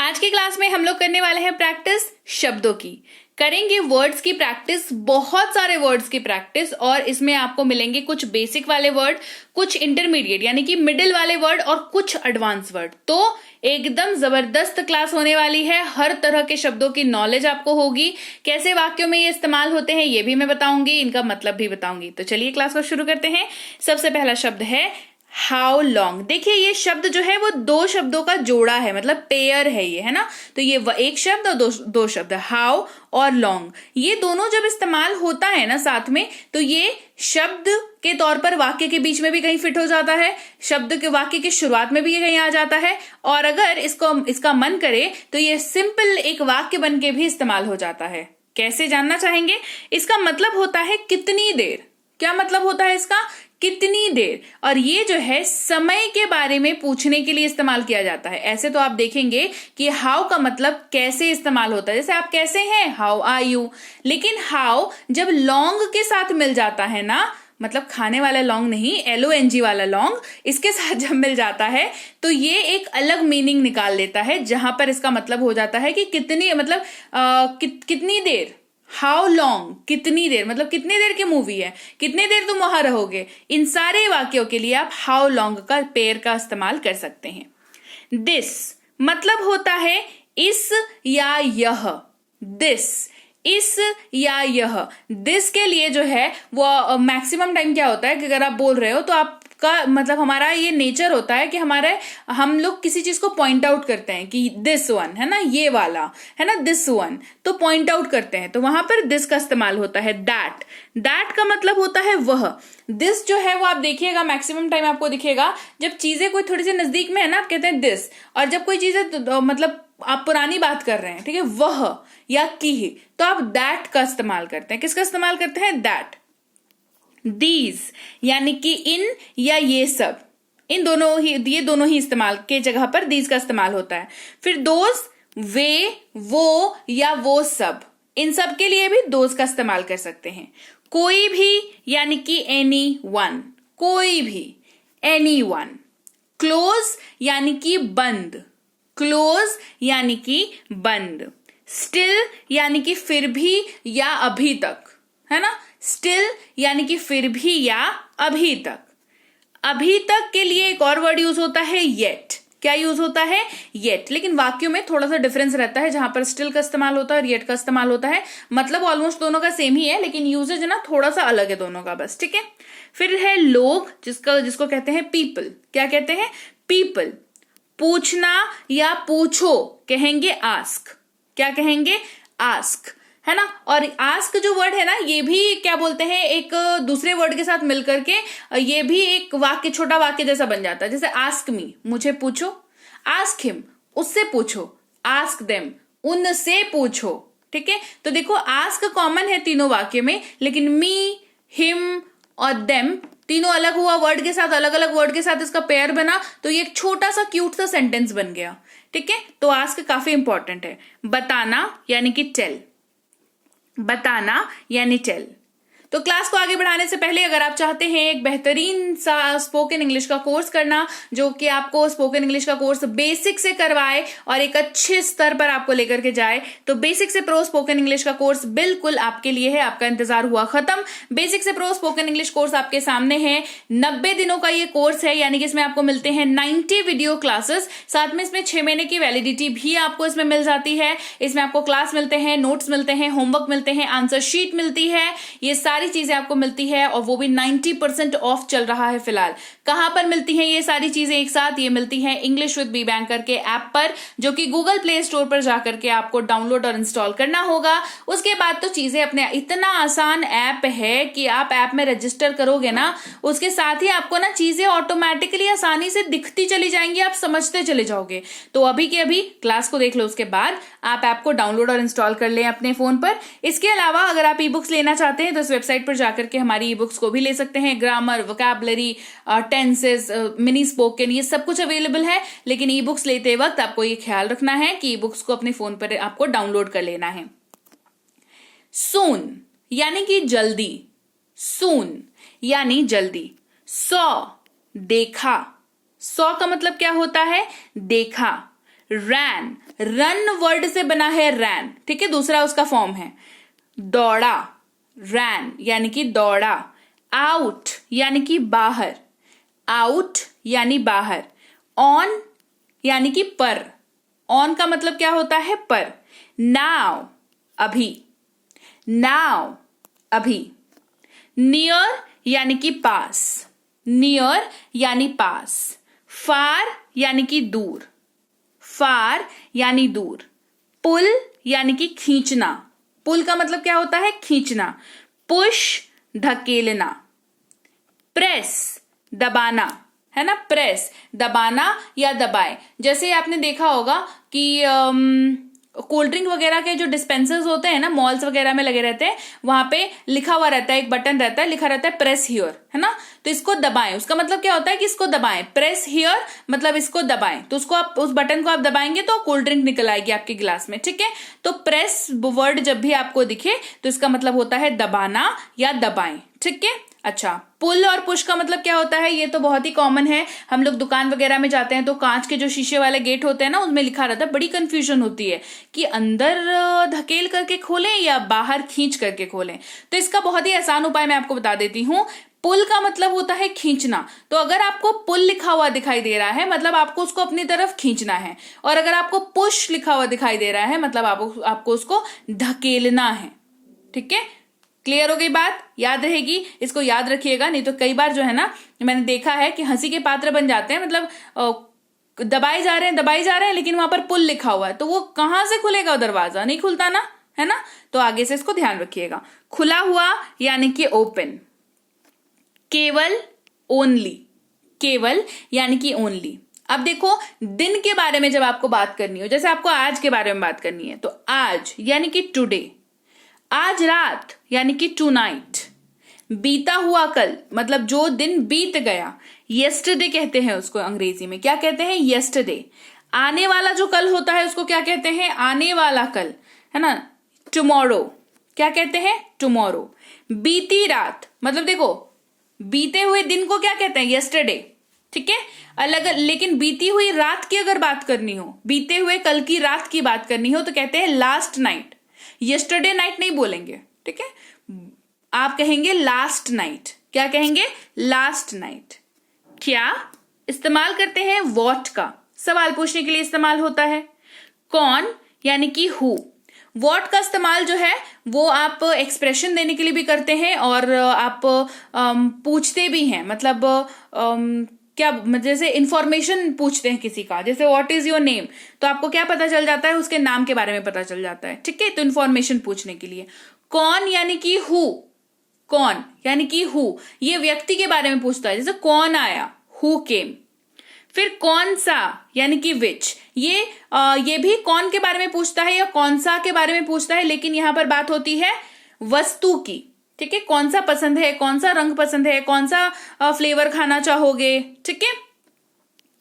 आज की क्लास में हम लोग करने वाले हैं प्रैक्टिस शब्दों की। करेंगे वर्ड्स की प्रैक्टिस, बहुत सारे वर्ड्स की प्रैक्टिस, और इसमें आपको मिलेंगे कुछ बेसिक वाले वर्ड, कुछ इंटरमीडिएट यानी कि मिडिल वाले वर्ड और कुछ एडवांस वर्ड। तो एकदम जबरदस्त क्लास होने वाली है। हर तरह के शब्दों की नॉलेज आपको होगी। कैसे वाक्यों में ये इस्तेमाल होते हैं ये भी मैं बताऊंगी, इनका मतलब भी बताऊंगी। तो चलिए क्लास को शुरू करते हैं। सबसे पहला शब्द है हाउ लॉन्ग। देखिए ये शब्द जो है वो दो शब्दों का जोड़ा है, मतलब पेयर है ये, है ना। तो ये एक शब्द और दो शब्द, हाउ और लॉन्ग, ये दोनों जब इस्तेमाल होता है ना साथ में, तो ये शब्द के तौर पर वाक्य के बीच में भी कहीं फिट हो जाता है, शब्द के वाक्य की शुरुआत में भी ये कहीं आ जाता है, और अगर इसका मन करे तो ये सिंपल एक वाक्य बन के भी इस्तेमाल हो जाता है। कैसे जानना चाहेंगे? इसका मतलब होता है कितनी देर। क्या मतलब होता है इसका? कितनी देर। और ये जो है समय के बारे में पूछने के लिए इस्तेमाल किया जाता है। ऐसे तो आप देखेंगे कि हाउ का मतलब कैसे इस्तेमाल होता है, जैसे आप कैसे हैं, हाउ आर यू। लेकिन हाउ जब लॉन्ग के साथ मिल जाता है ना, मतलब खाने वाला लॉन्ग नहीं, LONG वाला लॉन्ग, इसके साथ जब मिल जाता है तो ये एक अलग मीनिंग निकाल लेता है, जहां पर इसका मतलब हो जाता है कि कितनी, मतलब कितनी देर। हाउ लॉन्ग, कितनी देर, मतलब कितनी देर की मूवी है, कितनी देर तुम वहां रहोगे। इन सारे वाक्यों के लिए आप हाउ लॉन्ग का पेयर का इस्तेमाल कर सकते हैं। दिस मतलब होता है इस या यह। दिस, इस या यह। दिस के लिए जो है वो मैक्सिमम टाइम क्या होता है कि अगर आप बोल रहे हो तो आपका मतलब हमारा ये नेचर होता है कि हम लोग किसी चीज को पॉइंट आउट करते हैं कि दिस वन, है ना, ये वाला, है ना, दिस वन, तो पॉइंट आउट करते हैं, तो वहां पर दिस का इस्तेमाल होता है। दैट, दैट का मतलब होता है वह। दिस जो है वो आप देखिएगा मैक्सिमम टाइम आपको दिखेगा जब चीजें कोई थोड़ी सी नजदीक में है ना, आप कहते हैं दिस, और जब कोई चीजें मतलब आप पुरानी बात कर रहे हैं, ठीक है, वह या की, तो आप दैट का इस्तेमाल करते हैं। किसका इस्तेमाल करते हैं? दैट। दीज यानी कि इन या ये सब, ये दोनों ही इस्तेमाल के जगह पर दीज का इस्तेमाल होता है। फिर दोज, वे, वो या वो सब, इन सब के लिए भी दोज का इस्तेमाल कर सकते हैं। कोई भी यानी कि एनी वन, कोई भी, एनी वन। क्लोज यानी कि बंद, क्लोज यानी कि बंद। स्टिल यानी कि फिर भी या अभी तक, है ना। स्टिल यानी कि फिर भी या अभी तक। अभी तक के लिए एक और वर्ड यूज होता है येट। क्या यूज होता है? येट। लेकिन वाक्यों में थोड़ा सा डिफरेंस रहता है, जहां पर स्टिल का इस्तेमाल होता है और येट का इस्तेमाल होता है। मतलब ऑलमोस्ट दोनों का सेम ही है, लेकिन यूजेज ना थोड़ा सा अलग है दोनों का, बस, ठीक है। फिर है लोग, जिसको कहते हैं पीपल। क्या कहते हैं? पीपल। पूछना या पूछो कहेंगे आस्क। क्या कहेंगे? आस्क, है ना। और आस्क जो वर्ड है ना, ये भी क्या बोलते हैं, एक दूसरे वर्ड के साथ मिलकर के ये भी एक वाक्य, छोटा वाक्य जैसा बन जाता है। जैसे आस्क मी, मुझे पूछो, आस्क हिम, उससे पूछो, आस्क देम, उनसे पूछो, ठीक है। तो देखो आस्क कॉमन है तीनों वाक्य में, लेकिन मी, हिम और देम तीनों अलग हुआ वर्ड के साथ, अलग अलग वर्ड के साथ इसका पेयर बना, तो ये एक छोटा सा क्यूट सा सेंटेंस बन गया, ठीक है। तो आस्क काफी इंपॉर्टेंट है। बताना यानी कि टेल, बताना यानी टेल। तो क्लास को आगे बढ़ाने से पहले अगर आप चाहते हैं एक बेहतरीन सा स्पोकन इंग्लिश का कोर्स करना, जो कि आपको स्पोकन इंग्लिश का कोर्स बेसिक से करवाए और एक अच्छे स्तर पर आपको लेकर के जाए, तो बेसिक से प्रो स्पोकन इंग्लिश का कोर्स बिल्कुल आपके लिए है। आपका इंतजार हुआ खत्म। बेसिक से प्रो स्पोकन इंग्लिश कोर्स आपके सामने है। 90 दिनों का ये कोर्स है, यानी कि इसमें आपको मिलते हैं 90 वीडियो क्लासेस, साथ में इसमें 6 महीने की वैलिडिटी भी आपको इसमें मिल जाती है। इसमें आपको क्लास मिलते हैं, नोट्स मिलते हैं, होमवर्क मिलते हैं, आंसर शीट मिलती है, ये सारी चीजें आपको मिलती है, और वो भी 90% ऑफ चल रहा है फिलहाल। कहां पर मिलती हैं ये सारी चीजें एक साथ? ये मिलती हैं इंग्लिश विद बी बैंकर के ऐप पर, जो कि गूगल प्ले स्टोर पर जाकर के आपको डाउनलोड और इंस्टॉल करना होगा। उसके बाद तो चीजें अपने, इतना आसान ऐप है कि आप ऐप में रजिस्टर करोगे ना, उसके साथ ही आपको ना चीजें ऑटोमेटिकली आसानी से दिखती चली जाएंगी, आप समझते चले जाओगे। तो अभी के अभी क्लास को देख लो, उसके बाद आप ऐप को डाउनलोड और इंस्टॉल कर लें अपने फोन पर। इसके अलावा अगर आप ई बुक्स लेना चाहते हैं तो इस वेबसाइट पर जाकर के हमारी ई बुक्स को भी ले सकते हैं। Grammar, vocabulary, tenses, mini spoken, ये सब कुछ अवेलेबल है। लेकिन ई बुक्स लेते वक्त आपको ये ख्याल रखना है कि ई बुक्स को अपने फोन पर आपको डाउनलोड कर लेना है। सून यानी कि जल्दी, सून यानी जल्दी। सॉ, देखा। सॉ का मतलब क्या होता है? देखा। रैन, रन वर्ड से बना है रैन, ठीक है, दूसरा उसका फॉर्म है। दौड़ा, रैन यानी कि दौड़ा। आउट यानी कि बाहर, आउट यानी बाहर। ऑन यानी कि पर, ऑन का मतलब क्या होता है? पर। नाउ अभी, नाउ अभी। नियर यानी कि पास, नियर यानी पास। फार यानी कि दूर, फार यानी दूर। पुल यानी कि खींचना, पुल का मतलब क्या होता है? खींचना। पुश धकेलना। प्रेस दबाना, है ना, प्रेस दबाना या दबाए। जैसे आपने देखा होगा कि कोल्ड ड्रिंक वगैरह के जो डिस्पेंसर्स होते हैं ना, मॉल्स वगैरह में लगे रहते हैं, वहां पे लिखा हुआ रहता है, एक बटन रहता है, लिखा रहता है प्रेस हियर, है ना। तो इसको दबाएं, उसका मतलब क्या होता है कि इसको दबाएं। प्रेस हियर मतलब इसको दबाएं, तो उसको आप, उस बटन को आप दबाएंगे तो कोल्ड ड्रिंक निकल आएगी आपके गिलास में, ठीक है। तो प्रेस वर्ड जब भी आपको दिखे तो इसका मतलब होता है दबाना या दबाएं, ठीक है। अच्छा, पुल और पुश का मतलब क्या होता है? ये तो बहुत ही कॉमन है, हम लोग दुकान वगैरह में जाते हैं तो कांच के जो शीशे वाले गेट होते हैं ना, उसमें लिखा रहता है, बड़ी कंफ्यूजन होती है कि अंदर धकेल करके खोलें या बाहर खींच करके खोलें। तो इसका बहुत ही आसान उपाय मैं आपको बता देती हूँ। पुल का मतलब होता है खींचना, तो अगर आपको पुल लिखा हुआ दिखाई दे रहा है मतलब आपको उसको अपनी तरफ खींचना है, और अगर आपको पुश लिखा हुआ दिखाई दे रहा है मतलब आपको उसको धकेलना है, ठीक है। क्लियर हो गई बात? याद रहेगी, इसको याद रखिएगा, नहीं तो कई बार जो है ना, मैंने देखा है कि हंसी के पात्र बन जाते हैं, मतलब दबाए जा रहे हैं लेकिन वहां पर पुल लिखा हुआ है, तो वो कहां से खुलेगा? दरवाजा नहीं खुलता ना, है ना। तो आगे से इसको ध्यान रखिएगा। खुला हुआ यानी कि ओपन। केवल, ओनली, केवल यानी कि ओनली। अब देखो, दिन के बारे में जब आपको बात करनी हो, जैसे आपको आज के बारे में बात करनी है, तो आज यानी कि टुडे। आज रात यानी कि टू नाइट। बीता हुआ कल मतलब जो दिन बीत गया, येस्टरडे कहते हैं उसको अंग्रेजी में। क्या कहते हैं? येस्टरडे। आने वाला जो कल होता है उसको क्या कहते हैं? आने वाला कल, है ना, टुमारो। क्या कहते हैं? टुमारो। बीती रात मतलब देखो, बीते हुए दिन को क्या कहते हैं? येस्टरडे, ठीक है, अलग। लेकिन बीती हुई रात की अगर बात करनी हो, बीते हुए कल की रात की बात करनी हो, तो कहते हैं लास्ट नाइट। येस्टरडे नाइट नहीं बोलेंगे, ठीक है, आप कहेंगे लास्ट नाइट। क्या कहेंगे? Last night. क्या इस्तेमाल करते हैं? वॉट का सवाल पूछने के लिए इस्तेमाल होता है। कौन यानी कि हु। वॉट का इस्तेमाल जो है वो आप एक्सप्रेशन देने के लिए भी करते हैं, और आप पूछते भी हैं, मतलब क्या, जैसे इंफॉर्मेशन पूछते हैं किसी का, जैसे व्हाट इज योर नेम, तो आपको क्या पता चल जाता है? उसके नाम के बारे में पता चल जाता है, ठीक है, तो इंफॉर्मेशन पूछने के लिए। कौन यानी कि हु, कौन यानी कि हु, ये व्यक्ति के बारे में पूछता है, जैसे कौन आया, हु केम। फिर कौन सा यानी कि विच, ये भी कौन के बारे में पूछता है या कौन सा के बारे में पूछता है, लेकिन यहां पर बात होती है वस्तु की, ठीक है, कौन सा पसंद है, कौन सा रंग पसंद है, कौन सा फ्लेवर खाना चाहोगे, ठीक है।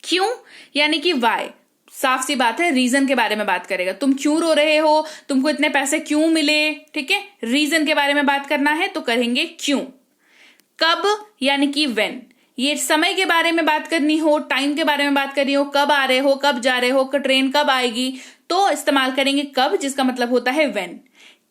क्यों यानी कि वाई, साफ सी बात है, रीजन के बारे में बात करेगा। तुम क्यों रो रहे हो, तुमको इतने पैसे क्यों मिले, ठीक है, रीजन के बारे में बात करना है तो करेंगे क्यों। कब यानी कि व्हेन, ये समय के बारे में बात करनी हो, टाइम के बारे में बात करनी हो, कब आ रहे हो, कब जा रहे हो, ट्रेन कब आएगी, तो इस्तेमाल करेंगे कब, जिसका मतलब होता है व्हेन।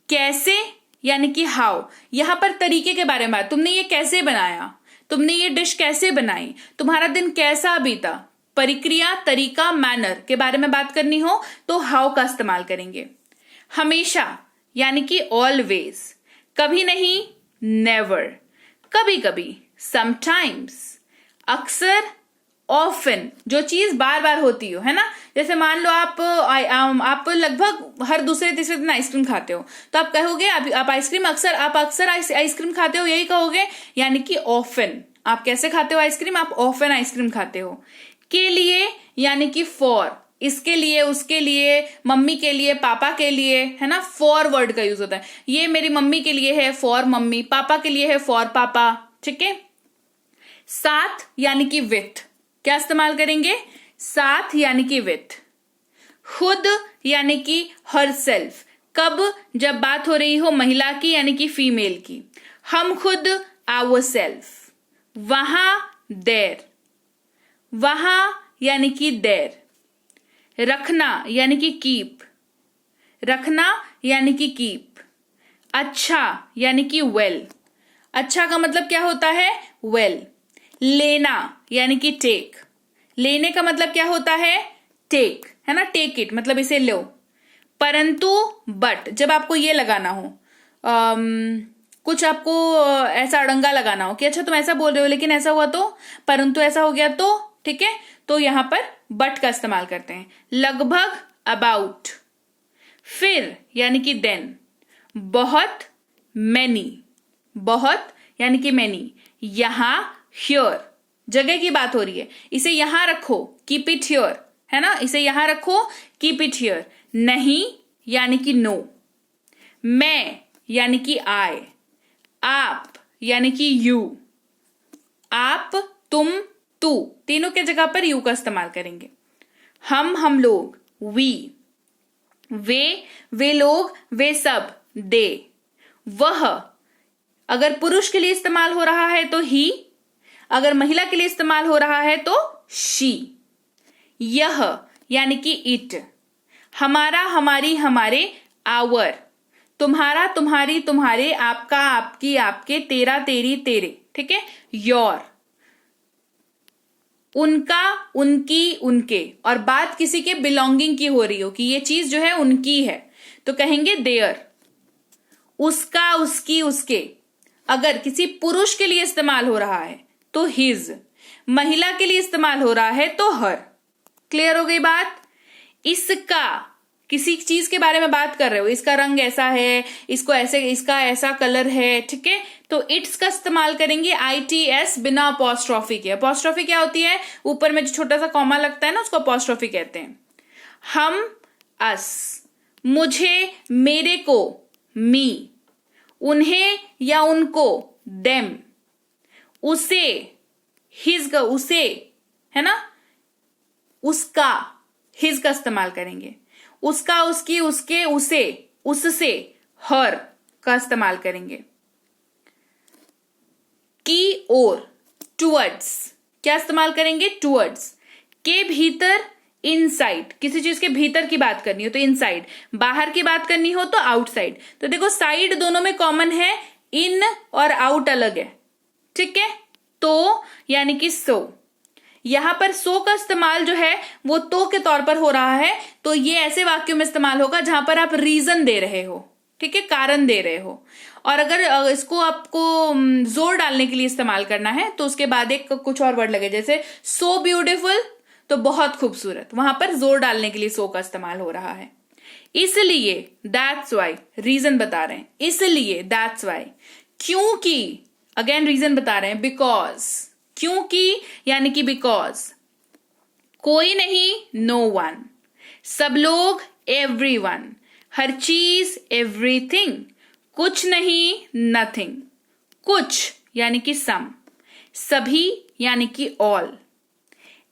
कैसे यानी कि हाउ, यहां पर तरीके के बारे में बात, तुमने ये कैसे बनाया, तुमने ये डिश कैसे बनाई, तुम्हारा दिन कैसा बीता, प्रक्रिया, तरीका, मैनर के बारे में बात करनी हो तो हाउ का इस्तेमाल करेंगे। हमेशा यानी कि ऑलवेज। कभी नहीं, नेवर। कभी कभी, समटाइम्स। अक्सर, ऑफन, जो चीज बार बार होती हो, है ना, जैसे मान लो आप लगभग हर दूसरे तीसरे दिन आइसक्रीम खाते हो, तो आप कहोगे आप अक्सर आइसक्रीम खाते हो, यही कहोगे, यानी कि ऑफन। आप कैसे खाते हो आइसक्रीम? आप ऑफन आइसक्रीम खाते हो। के लिए यानी कि फॉर, इसके लिए, उसके लिए, मम्मी के लिए, पापा के लिए, है ना, फॉर वर्ड का यूज होता है। ये मेरी मम्मी के लिए है, फॉर मम्मी। पापा के लिए है, फॉर पापा, ठीक है। साथ यानी कि विथ, क्या इस्तेमाल करेंगे? साथ यानी कि विथ। खुद यानी कि हर सेल्फ, कब? जब बात हो रही हो महिला की यानी कि फीमेल की। हम खुद, आवर सेल्फ। वहां, देर, वहां यानी कि देर। रखना यानी कि कीप, रखना यानी कि कीप। अच्छा यानी कि वेल, अच्छा का मतलब क्या होता है? वेल। लेना यानी कि टेक, लेने का मतलब क्या होता है? टेक, है ना, टेक इट मतलब इसे लो। परंतु बट, जब आपको ये लगाना हो, कुछ आपको ऐसा अड़ंगा लगाना हो कि अच्छा तुम ऐसा बोल रहे हो लेकिन ऐसा हुआ तो, परंतु ऐसा हो गया तो, ठीक है, तो यहां पर बट का इस्तेमाल करते हैं। लगभग, अबाउट। फिर यानी कि देन। बहुत, मैनी, बहुत यानी कि मैनी। यहां, हियर, जगह की बात हो रही है, इसे यहां रखो, कीप इट हियर, है ना, इसे यहां रखो, कीप इट हियर। नहीं यानी कि नो। मैं यानी कि आई। आप यानी कि यू। आप, तुम, तू, तीनों के जगह पर यू का इस्तेमाल करेंगे। हम लोग, वी। वे लोग, वे सब, दे। वह, अगर पुरुष के लिए इस्तेमाल हो रहा है तो ही, अगर महिला के लिए इस्तेमाल हो रहा है तो शी। यह यानी कि इट। हमारा, हमारी, हमारे, आवर। तुम्हारा, तुम्हारी, तुम्हारे, आपका, आपकी, आपके, तेरा, तेरी, तेरे, ठीक है, योर। उनका, उनकी, उनके, और बात किसी के बिलोंगिंग की हो रही हो कि ये चीज जो है उनकी है तो कहेंगे देयर। उसका, उसकी, उसके। अगर किसी पुरुष के लिए इस्तेमाल हो रहा है तो हिज, महिला के लिए इस्तेमाल हो रहा है तो हर। क्लियर हो गई बात? इसका, किसी चीज के बारे में बात कर रहे हो, इसका रंग ऐसा है, इसको ऐसे, इसका ऐसा कलर है, ठीक है, तो इट्स का इस्तेमाल करेंगे ITS बिना अपॉस्ट्रोफी के। अपॉस्ट्रोफी क्या होती है? ऊपर में जो छोटा सा कॉमा लगता है ना, उसको अपॉस्ट्रोफी कहते हैं। हम, अस। मुझे, मेरे को, मी। उन्हें या उनको, देम। उसे, हिज का, उसे, है ना, उसका, हिज का इस्तेमाल करेंगे। उसका, उसकी, उसके, उसे, उससे, हर का इस्तेमाल करेंगे। की ओर, टुवर्ड्स, क्या इस्तेमाल करेंगे? टुवर्ड्स। के भीतर, इनसाइड, किसी चीज के भीतर की बात करनी हो तो इनसाइड, बाहर की बात करनी हो तो आउटसाइड। तो देखो साइड दोनों में कॉमन है, इन और आउट अलग है, ठीक है, तो यानी कि सो। यहां पर सो का इस्तेमाल जो है वो तो के तौर पर हो रहा है, तो ये ऐसे वाक्यों में इस्तेमाल होगा जहां पर आप रीजन दे रहे हो, ठीक है, कारण दे रहे हो। और अगर इसको आपको जोर डालने के लिए इस्तेमाल करना है तो उसके बाद एक कुछ और वर्ड लगे, जैसे सो ब्यूटीफुल, तो बहुत खूबसूरत, वहां पर जोर डालने के लिए सो का इस्तेमाल हो रहा है। इसलिए, दैट्स वाई, रीजन बता रहे हैं, इसलिए, दैट्स वाई। क्योंकि, अगेन रीजन बता रहे हैं, बिकॉज। क्योंकि यानी कि बिकॉज। कोई नहीं, नो वन। सब लोग, एवरीवन। हर चीज, एवरीथिंग। कुछ नहीं, नथिंग। कुछ यानी कि सम। सभी यानी कि ऑल।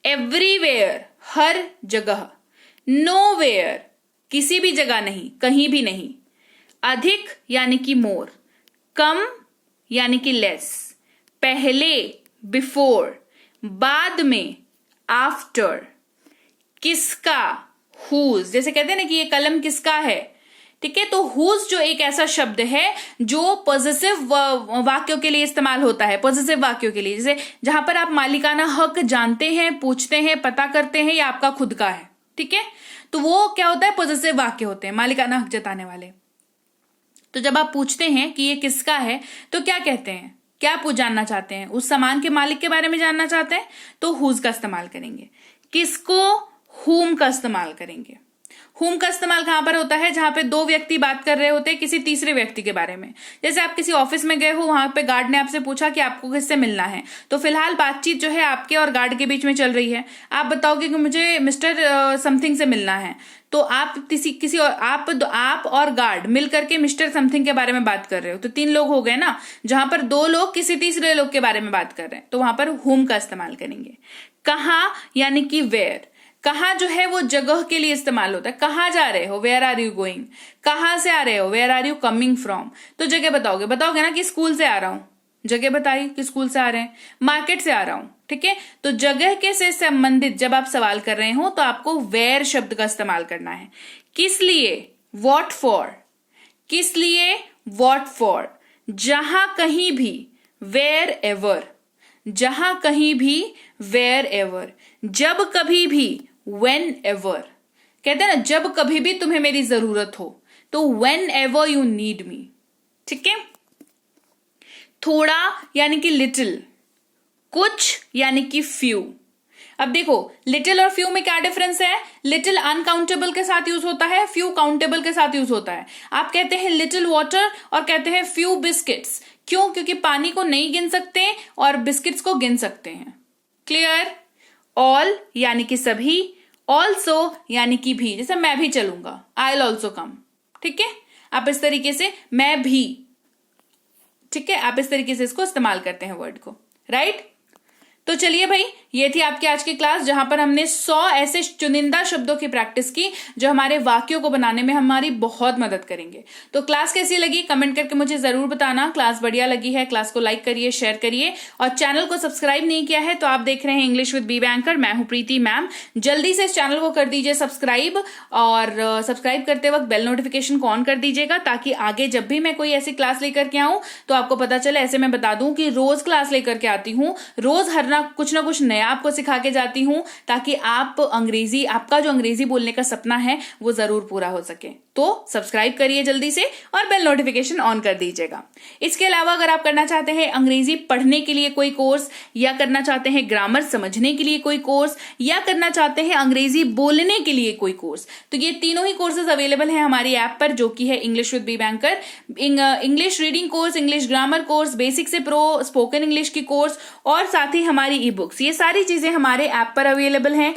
एवरीवेयर, हर जगह। नोवेयर, किसी भी जगह नहीं, कहीं भी नहीं। अधिक यानी कि मोर। कम यानी कि लेस। पहले, बिफोर। बाद में, आफ्टर। किसका, हुज, जैसे कहते हैं ना कि ये कलम किसका है, ठीक है, तो हुज जो एक ऐसा शब्द है जो पॉजिटिव वाक्यों के लिए इस्तेमाल होता है, पॉजिटिव वाक्यों के लिए, जैसे जहां पर आप मालिकाना हक जानते हैं, पूछते हैं, पता करते हैं, ये आपका खुद का है, ठीक है, तो वो क्या होता है? पॉजिटिव वाक्य होते हैं, मालिकाना हक जताने वाले। तो जब आप पूछते हैं कि ये किसका है तो क्या कहते हैं? क्या आप जानना चाहते हैं? उस सामान के मालिक के बारे में जानना चाहते हैं तो हुज का इस्तेमाल करेंगे। किसको, हुम का इस्तेमाल करेंगे। हुम का इस्तेमाल कहां पर होता है? जहां पे दो व्यक्ति बात कर रहे होते हैं किसी तीसरे व्यक्ति के बारे में। जैसे आप किसी ऑफिस में गए हो, वहां पे गार्ड ने आपसे पूछा कि आपको किससे मिलना है, तो फिलहाल बातचीत जो है आपके और गार्ड के बीच में चल रही है। आप बताओगे कि मुझे मिस्टर समथिंग से मिलना है, तो आप किसी आप और गार्ड मिल करके मिस्टर समथिंग के बारे में बात कर रहे हो, तो 3 लोग हो गए ना। जहां पर 2 लोग किसी तीसरे लोग के बारे में बात कर रहे हैं तो वहां पर हुम का इस्तेमाल करेंगे। कहां यानी कि वेयर। कहां जो है वो जगह के लिए इस्तेमाल होता है। कहां जा रहे हो, वेयर आर यू गोइंग। कहां से आ रहे हो, where are you coming from. तो जगह बताओगे ना कि स्कूल से आ रहा हूं, जगह बताई कि स्कूल से आ रहे हैं, मार्केट से आ रहा हूं, ठीक है। तो जगह के से संबंधित जब आप सवाल कर रहे हो तो आपको वेयर शब्द का इस्तेमाल करना है। किस लिए, व्हाट फॉर, किस लिए, व्हाट फॉर, जहां कहीं भी, वेयर एवर, जहां कहीं भी, वेयर एवर, जब कभी भी, व्हेन एवर, कहते हैं ना जब कभी भी तुम्हें मेरी जरूरत हो, तो when ever you need me, ठीक है। थोड़ा यानी कि लिटिल, कुछ यानी कि फ्यू। अब देखो लिटिल और फ्यू में क्या डिफरेंस है, लिटिल अनकाउंटेबल के साथ यूज होता है, फ्यू काउंटेबल के साथ यूज होता है। आप कहते हैं लिटिल वाटर और कहते हैं फ्यू बिस्किट्स, क्यों, क्योंकि पानी को नहीं गिन सकते और बिस्किट्स को गिन सकते हैं। क्लियर। ऑल यानी कि सभी, ऑल्सो यानी कि भी, जैसे मैं भी चलूंगा, आई विल ऑल्सो कम, ठीक है। आप इस तरीके से, मैं भी, ठीक है, आप इस तरीके से इसको इस्तेमाल करते हैं वर्ड को, राइट। तो चलिए भाई, ये थी आपकी आज की क्लास जहां पर हमने 100 ऐसे चुनिंदा शब्दों की प्रैक्टिस की जो हमारे वाक्यों को बनाने में हमारी बहुत मदद करेंगे। तो क्लास कैसी लगी कमेंट करके मुझे जरूर बताना। क्लास बढ़िया लगी है, क्लास को लाइक करिए, शेयर करिए, और चैनल को सब्सक्राइब नहीं किया है तो आप देख रहे हैं इंग्लिश विद बी बैंकर, मैं हूं प्रीति मैम। जल्दी से इस चैनल को कर दीजिए सब्सक्राइब, और सब्सक्राइब करते वक्त बेल नोटिफिकेशन को ऑन कर दीजिएगा, ताकि आगे जब भी मैं कोई ऐसी क्लास लेकर के आऊं तो आपको पता चले। ऐसे मैं बता दूं कि रोज क्लास लेकर के आती हूँ, रोज हर कुछ ना कुछ नया आपको सिखा के जाती हूं, ताकि आप अंग्रेजी, आपका जो अंग्रेजी बोलने का सपना है वो जरूर पूरा हो सके। तो सब्सक्राइब करिए जल्दी से और बेल नोटिफिकेशन ऑन कर दीजिएगा। इसके अलावा अगर आप करना चाहते हैं अंग्रेजी पढ़ने के लिए कोई कोर्स, या करना चाहते हैं ग्रामर समझने के लिए कोई कोर्स, या करना चाहते हैं अंग्रेजी बोलने के लिए कोई कोर्स, तो ये तीनों ही कोर्सेज अवेलेबल हैं हमारी ऐप पर, जो कि है English with be banker. English reading course, English grammar course, basic से प्रो स्पोकन इंग्लिश की कोर्स, और साथ ही हमारी ई बुक्स, ये सारी चीजें हमारे ऐप पर अवेलेबल हैं।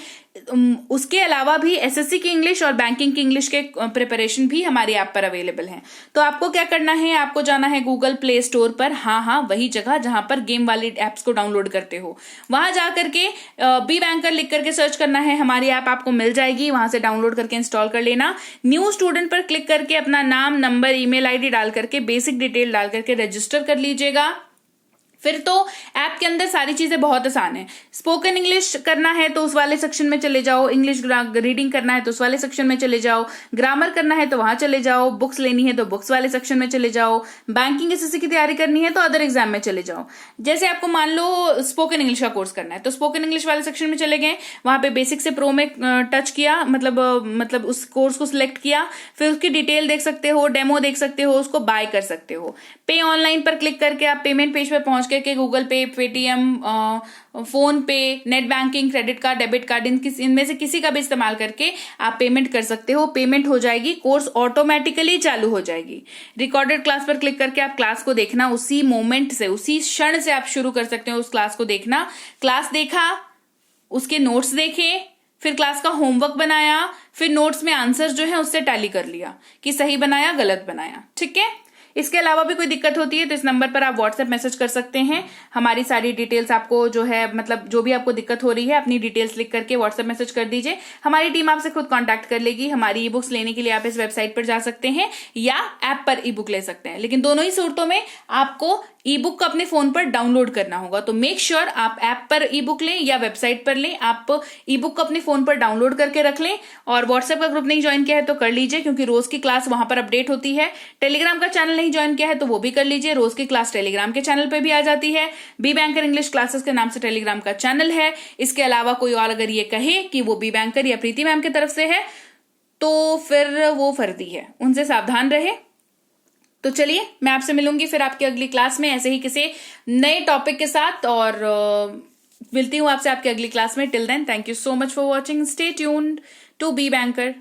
उसके अलावा भी एसएससी की इंग्लिश और बैंकिंग की इंग्लिश के प्रिपरेशन भी हमारी ऐप पर अवेलेबल हैं। तो आपको क्या करना है, आपको जाना है गूगल प्ले स्टोर पर, हाँ वही जगह जहां पर गेम वाली एप्स को डाउनलोड करते हो, वहां जाकर के बी बैंकर लिख करके सर्च करना है, हमारी ऐप आपको मिल जाएगी, वहां से डाउनलोड करके इंस्टॉल कर लेना। न्यू स्टूडेंट पर क्लिक करके अपना नाम, नंबर, ईमेल आईडी डाल करके, बेसिक डिटेल डाल करके रजिस्टर कर लीजिएगा। फिर तो ऐप के अंदर सारी चीजें बहुत आसान है। स्पोकन इंग्लिश करना है तो उस वाले सेक्शन में चले जाओ, इंग्लिश रीडिंग करना है तो उस वाले सेक्शन में चले जाओ, ग्रामर करना है तो वहां चले जाओ, बुक्स लेनी है तो बुक्स वाले सेक्शन में चले जाओ, बैंकिंग एसएससी की तैयारी करनी है तो अदर एग्जाम में चले जाओ। जैसे आपको मान लो स्पोकन इंग्लिश का कोर्स करना है तो स्पोकन इंग्लिश वाले सेक्शन में चले गए, वहां पे बेसिक से प्रो में टच किया, मतलब उस कोर्स को सिलेक्ट किया, फिर उसकी डिटेल देख सकते हो, डेमो देख सकते हो, उसको बाय कर सकते हो। पे ऑनलाइन पर क्लिक करके आप पेमेंट पेज पर पहुंच के गूगल पे, पेटीएम, फोन पे, net banking, credit card, debit card, इनमें से किसी का भी इस्तेमाल करके आप पेमेंट कर सकते हो। पेमेंट हो जाएगी, कोर्स ऑटोमेटिकली चालू हो जाएगी। रिकॉर्डेड क्लास पर क्लिक करके आप क्लास को देखना, उसी मोमेंट से, उसी क्षण से आप शुरू कर सकते हो उस क्लास को देखना। क्लास देखा, उसके नोट्स देखे, फिर क्लास का होमवर्क बनाया, फिर नोट्स में आंसर्स जो है उससे टैली कर लिया कि सही बनाया गलत बनाया, ठीक है। इसके अलावा भी कोई दिक्कत होती है तो इस नंबर पर आप व्हाट्सएप मैसेज कर सकते हैं। हमारी सारी डिटेल्स आपको जो है, मतलब जो भी आपको दिक्कत हो रही है अपनी डिटेल्स लिख करके व्हाट्सएप मैसेज कर दीजिए, हमारी टीम आपसे खुद कांटेक्ट कर लेगी। हमारी ई बुक्स लेने के लिए आप इस वेबसाइट पर जा सकते हैं या ऐप पर ई बुक ले सकते हैं, लेकिन दोनों ही सूरतों में आपको ई बुक को अपने फोन पर डाउनलोड करना होगा। तो मेक श्योर आप ऐप पर ई बुक लें या वेबसाइट पर लें, आप ई बुक को अपने फोन पर डाउनलोड करके रख लें। और व्हाट्सएप का ग्रुप नहीं ज्वाइन किया है तो कर लीजिए, क्योंकि रोज की क्लास वहां पर अपडेट होती है। टेलीग्राम का चैनल नहीं ज्वाइन किया है तो वो भी कर लीजिए, रोज की क्लास टेलीग्राम के चैनल पे भी आ जाती है। बी बैंकर इंग्लिश क्लासेस के नाम से टेलीग्राम का चैनल है। इसके अलावा कोई और अगर ये कहे कि वो बी बैंकर या प्रीति मैम की तरफ से है तो फिर वो फर्जी है, उनसे सावधान रहे। तो चलिए मैं आपसे मिलूंगी फिर आपकी अगली क्लास में ऐसे ही किसी नए टॉपिक के साथ, और मिलती हूं आपसे आपकी अगली क्लास में। Till then thank you so much for watching, stay tuned to be banker.